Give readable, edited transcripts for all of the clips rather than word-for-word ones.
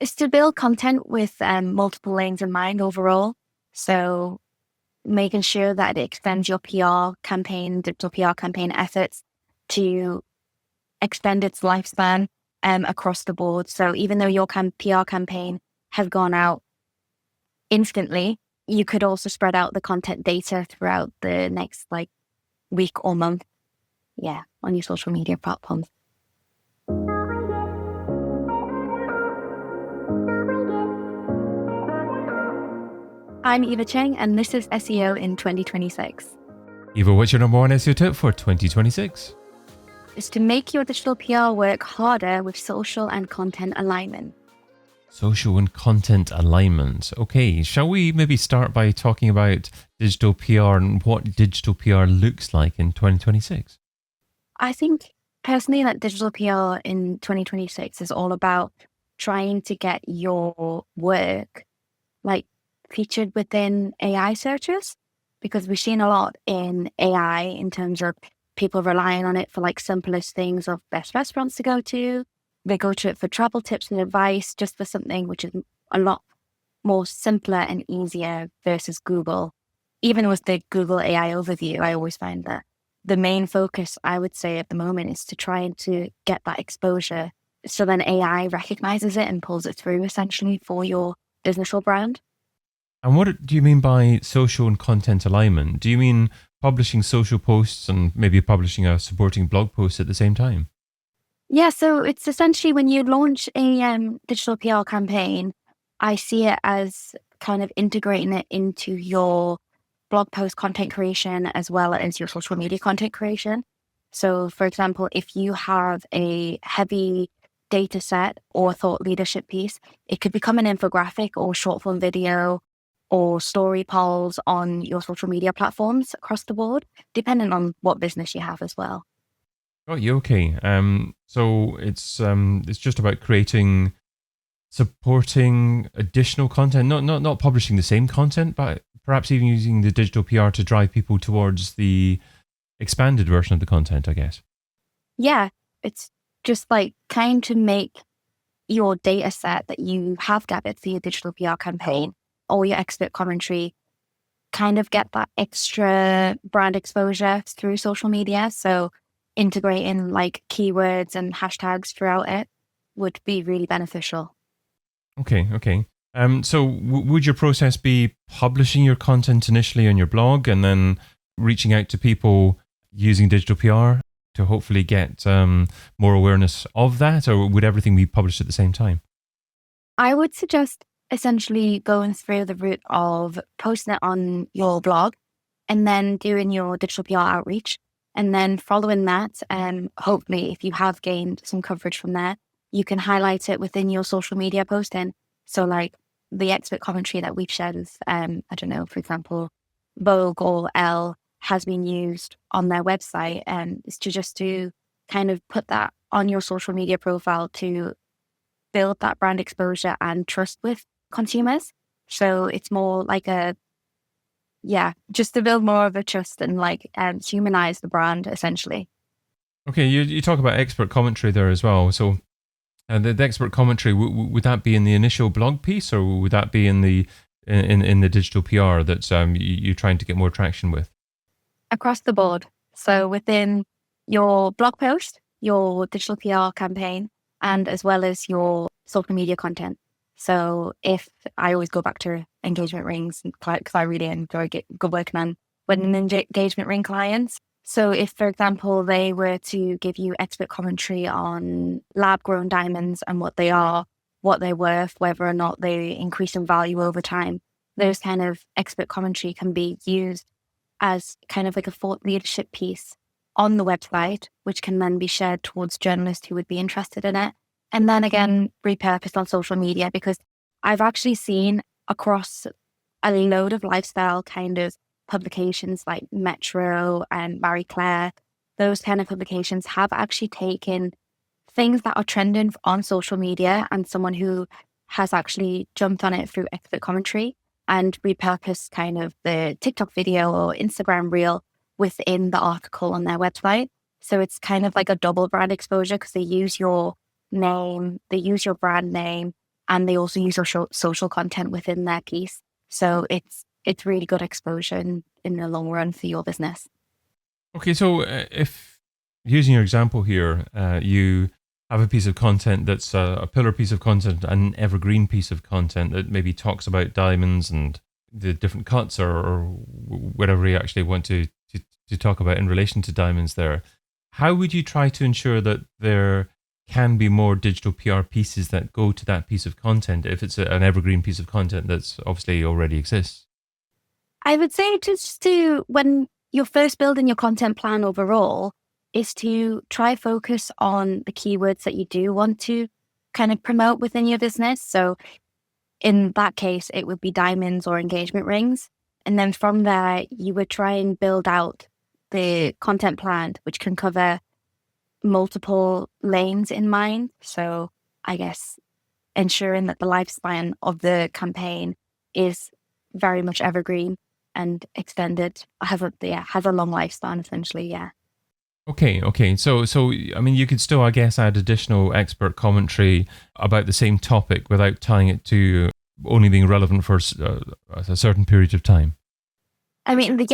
It's to build content with multiple lanes in mind overall. So making sure that it extends your PR campaign, digital PR campaign efforts to extend its lifespan across the board. So even though your PR campaign has gone out instantly, you could also spread out the content data throughout the next week or month. Yeah, on your social media platforms. I'm Eva Cheng, and this is SEO in 2026. Eva, what's your number one SEO tip for 2026? It's to make your digital PR work harder with social and content alignment. Social and content alignment. Okay, shall we maybe start by talking about digital PR and what digital PR looks like in 2026? I think personally that digital PR in 2026 is all about trying to get your work featured within AI searches, because we've seen a lot in AI in terms of people relying on it for simplest things of best restaurants to go to. They go to it for travel tips and advice, just for something which is a lot more simpler and easier versus Google. Even with the Google AI overview, I always find that the main focus, I would say at the moment, is to try and to get that exposure. So then AI recognizes it and pulls it through essentially for your business or brand. And what do you mean by social and content alignment? Do you mean publishing social posts and maybe publishing a supporting blog post at the same time? Yeah, so it's essentially when you launch a digital PR campaign, I see it as kind of integrating it into your blog post content creation as well as your social media content creation. So, for example, if you have a heavy data set or thought leadership piece, it could become an infographic or short form video or story polls on your social media platforms across the board, depending on what business you have as well. Got you. Okay. So it's just about supporting additional content, not publishing the same content, but perhaps even using the digital PR to drive people towards the expanded version of the content, I guess. Yeah, it's just trying to make your data set that you have gathered for your digital PR campaign or your expert commentary kind of get that extra brand exposure through social media. So integrating keywords and hashtags throughout it would be really beneficial. Okay. So would your process be publishing your content initially on your blog and then reaching out to people using digital PR to hopefully get more awareness of that, or would everything be published at the same time? I would suggest essentially going through the route of posting it on your blog and then doing your digital PR outreach. And then following that, hopefully if you have gained some coverage from there, you can highlight it within your social media posting. So the expert commentary that we've shared with, I don't know, for example, Vogue or Elle has been used on their website, and it's to kind of put that on your social media profile to build that brand exposure and trust with consumers. So it's more just to build more of a trust and humanize the brand essentially. Okay, you talk about expert commentary there as well. So the expert commentary, would that be in the initial blog piece, or would that be in the digital PR that you're trying to get more traction with? Across the board. So within your blog post, your digital PR campaign, and as well as your social media content. So if I always go back to engagement rings, because I really enjoy good working on winning engagement ring clients. So if, for example, they were to give you expert commentary on lab-grown diamonds and what they are, what they're worth, whether or not they increase in value over time, those kind of expert commentary can be used as kind of a thought leadership piece on the website, which can then be shared towards journalists who would be interested in it. And then again, repurposed on social media, because I've actually seen across a load of lifestyle kind of publications like Metro and Marie Claire, those kind of publications have actually taken things that are trending on social media and someone who has actually jumped on it through expert commentary and repurposed kind of the TikTok video or Instagram reel within the article on their website. So it's kind of like a double brand exposure because they use your name, they use your brand name, and they also use social content within their piece. So it's really good exposure in the long run for your business. Okay, so if using your example here, you have a piece of content that's a pillar piece of content, an evergreen piece of content that maybe talks about diamonds and the different cuts or whatever you actually want to talk about in relation to diamonds there. How would you try to ensure that there can be more digital PR pieces that go to that piece of content if it's an evergreen piece of content that's obviously already exists? I would say just to, when you're first building your content plan overall, is to try focus on the keywords that you do want to kind of promote within your business. So in that case, it would be diamonds or engagement rings. And then from there, you would try and build out the content plan, which can cover multiple lanes in mind. So I guess ensuring that the lifespan of the campaign is very much evergreen and extended, has a long lifespan essentially. Yeah. Okay. So I mean, you could still, I guess, add additional expert commentary about the same topic without tying it to only being relevant for a certain period of time. I mean,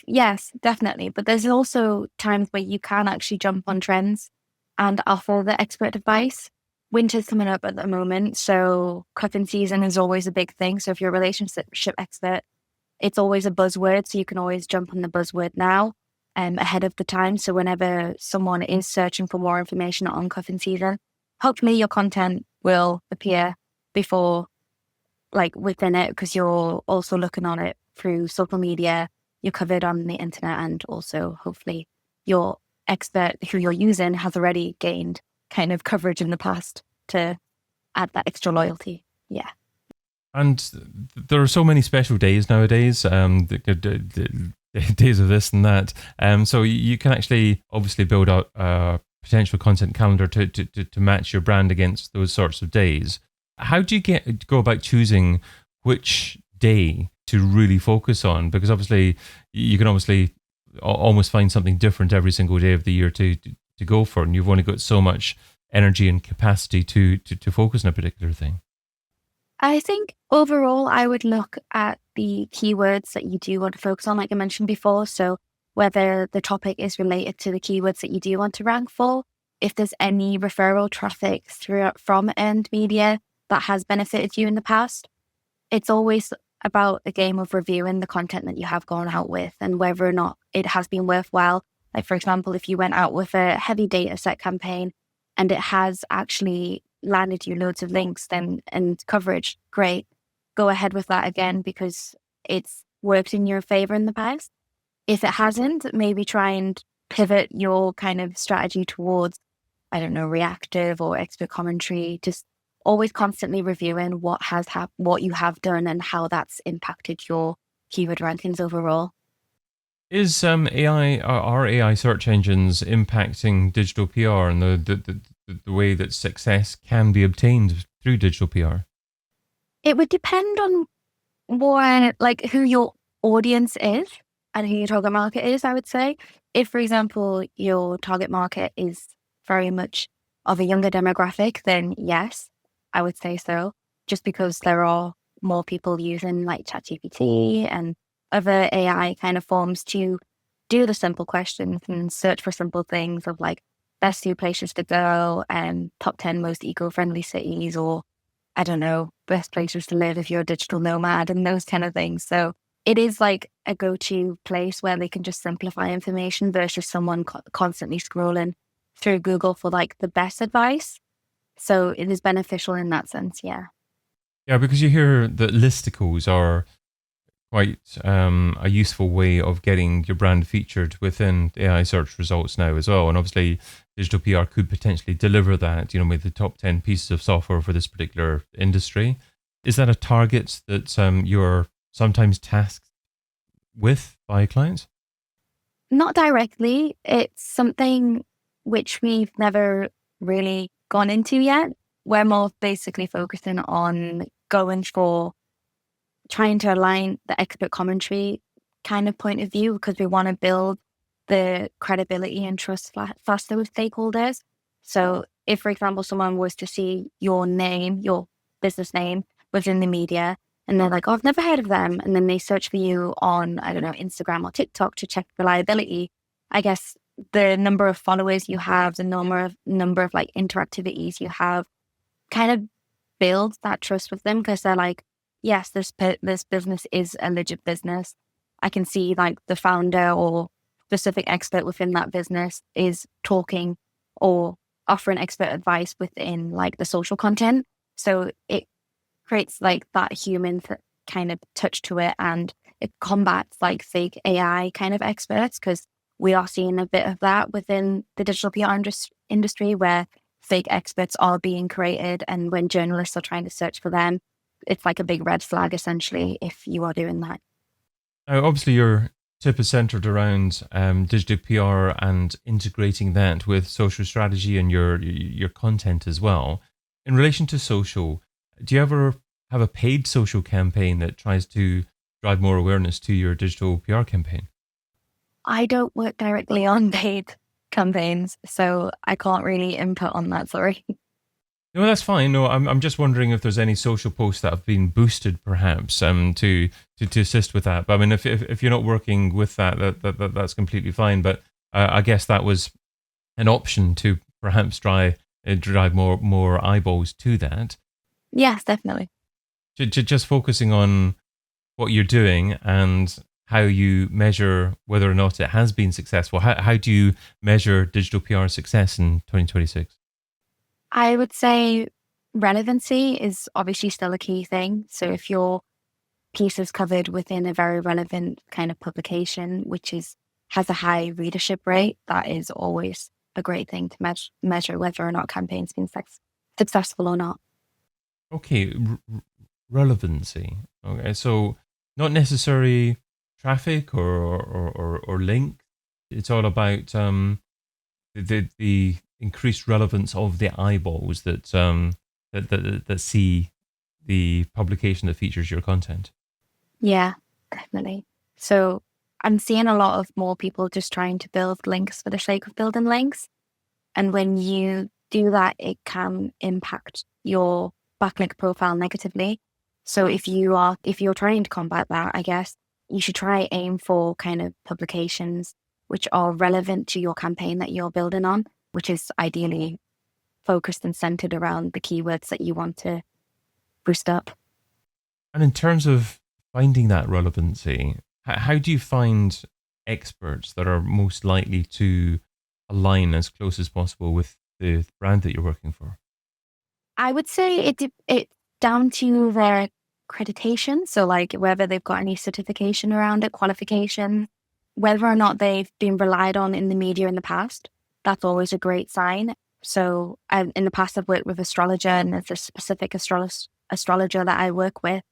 yes, definitely. But there's also times where you can actually jump on trends and offer the expert advice. Winter's coming up at the moment, so cuffing season is always a big thing. So if you're a relationship expert, it's always a buzzword. So you can always jump on the buzzword now, ahead of the time. So whenever someone is searching for more information on cuffing season, hopefully your content will appear before, like within it, because you're also looking on it through social media, you're covered on the internet, and also hopefully your expert who you're using has already gained kind of coverage in the past to add that extra loyalty. Yeah. And there are so many special days nowadays, the days of this and that. So you can actually obviously build out a potential content calendar to match your brand against those sorts of days. How do you go about choosing which day to really focus on? Because obviously you can almost find something different every single day of the year to go for, and you've only got so much energy and capacity to focus on a particular thing. I think overall, I would look at the keywords that you do want to focus on, like I mentioned before. So whether the topic is related to the keywords that you do want to rank for, if there's any referral traffic from earned media that has benefited you in the past. It's always about a game of reviewing the content that you have gone out with and whether or not it has been worthwhile. Like, for example, if you went out with a heavy data set campaign and it has actually landed you loads of links and coverage, great. Go ahead with that again because it's worked in your favor in the past. If it hasn't, maybe try and pivot your kind of strategy towards, I don't know, reactive or expert commentary. Just always constantly reviewing what you have done and how that's impacted your keyword rankings overall. Is are AI search engines impacting digital PR and the way that success can be obtained through digital PR? It would depend on who your audience is and who your target market is, I would say. If, for example, your target market is very much of a younger demographic, then yes, I would say so. Just because there are more people using like ChatGPT and other AI kind of forms to do the simple questions and search for simple things of like best 2 places to go and top 10 most eco-friendly cities, or I don't know, best places to live if you're a digital nomad and those kind of things. So it is like a go-to place where they can just simplify information versus someone constantly scrolling through Google for like the best advice. So it is beneficial in that sense. Yeah. Yeah, because you hear that listicles are quite a useful way of getting your brand featured within AI search results now as well. And obviously digital PR could potentially deliver that, with the top 10 pieces of software for this particular industry. Is that a target that you're sometimes tasked with by clients? Not directly. It's something which we've never really gone into yet. We're more basically focusing on going for trying to align the expert commentary kind of point of view because we want to build the credibility and trust faster with stakeholders. So if, for example, someone was to see your name, your business name within the media, and they're like, oh, I've never heard of them. And then they search for you on, I don't know, Instagram or TikTok to check reliability. I guess the number of followers you have, the number of like interactivities you have kind of builds that trust with them, because they're like, yes, this business is a legit business. I can see like the founder or specific expert within that business is talking or offering expert advice within like the social content. So it creates like that human kind of touch to it, and it combats like fake AI kind of experts, because we are seeing a bit of that within the digital PR industry, where fake experts are being created, and when journalists are trying to search for them, it's like a big red flag essentially if you are doing that. Now, obviously, your tip is centered around digital PR and integrating that with social strategy and your content as well. In relation to social, do you ever have a paid social campaign that tries to drive more awareness to your digital PR campaign? I don't work directly on paid campaigns, so I can't really input on that, sorry. No, that's fine. No, I'm just wondering if there's any social posts that have been boosted, perhaps, to assist with that. But I mean, if you're not working with that's completely fine. But I guess that was an option to perhaps drive more eyeballs to that. Yes, definitely. Just focusing on what you're doing and how you measure whether or not it has been successful. How do you measure digital PR success in 2026? I would say relevancy is obviously still a key thing. So if your piece is covered within a very relevant kind of publication, which has a high readership rate, that is always a great thing to measure whether or not campaign's been successful or not. Okay, relevancy. Okay, so not necessarily traffic or link. It's all about the increased relevance of the eyeballs that see the publication that features your content. Yeah, definitely. So I'm seeing a lot of more people just trying to build links for the sake of building links. And when you do that, it can impact your backlink profile negatively. So if you're trying to combat that, I guess you should try aim for kind of publications which are relevant to your campaign that you're building on, which is ideally focused and centered around the keywords that you want to boost up. And in terms of finding that relevancy, how do you find experts that are most likely to align as close as possible with the brand that you're working for? I would say it's down to their accreditation. So like whether they've got any certification around it, qualification, whether or not they've been relied on in the media in the past. That's always a great sign. So in the past, I've worked with astrologer, and there's a specific astrologer that I work with,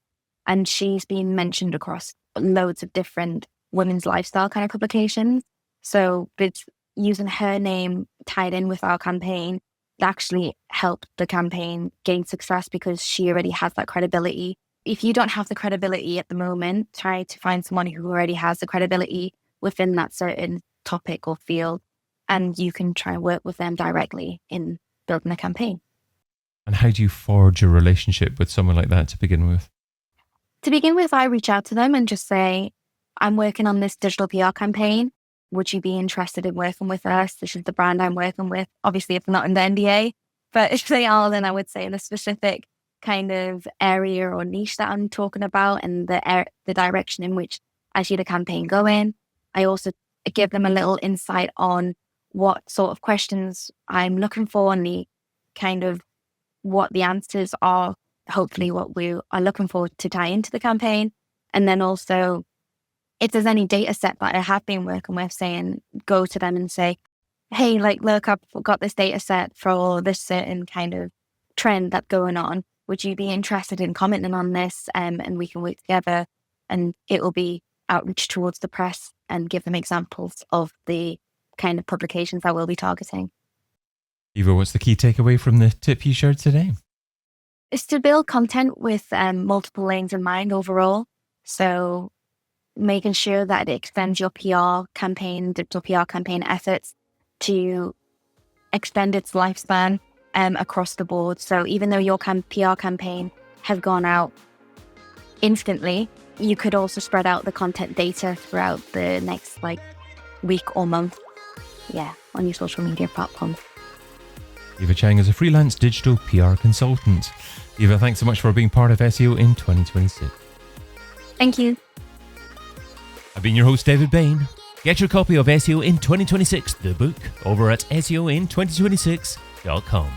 and she's been mentioned across loads of different women's lifestyle kind of publications. So it's using her name tied in with our campaign that actually helped the campaign gain success, because she already has that credibility. If you don't have the credibility at the moment, try to find someone who already has the credibility within that certain topic or field, and you can try and work with them directly in building a campaign. And how do you forge a relationship with someone like that to begin with? To begin with, I reach out to them and just say, I'm working on this digital PR campaign. Would you be interested in working with us? This is the brand I'm working with. Obviously, if they're not in the NDA, but if they are, then I would say in a specific kind of area or niche that I'm talking about, and the direction in which I see the campaign going. I also give them a little insight on what sort of questions I'm looking for, and the kind of what the answers are, hopefully what we are looking for to tie into the campaign. And then also, if there's any data set that I have been working with, saying, go to them and say, hey, like, look, I've got this data set for this certain kind of trend that's going on. Would you be interested in commenting on this? And we can work together, and it will be outreach towards the press and give them examples of the kind of publications I will be targeting. Eva, what's the key takeaway from the tip you shared today? It's to build content with multiple lanes in mind overall. So making sure that it extends your PR campaign, digital PR campaign efforts to extend its lifespan, across the board. So even though your PR campaign has gone out instantly, you could also spread out the content data throughout the next week or month. Yeah, on your social media platforms. Eva Cheng is a freelance digital PR consultant. Eva, thanks so much for being part of SEO in 2026. Thank you. I've been your host, David Bain. Get your copy of SEO in 2026, the book, over at SEOin2026.com.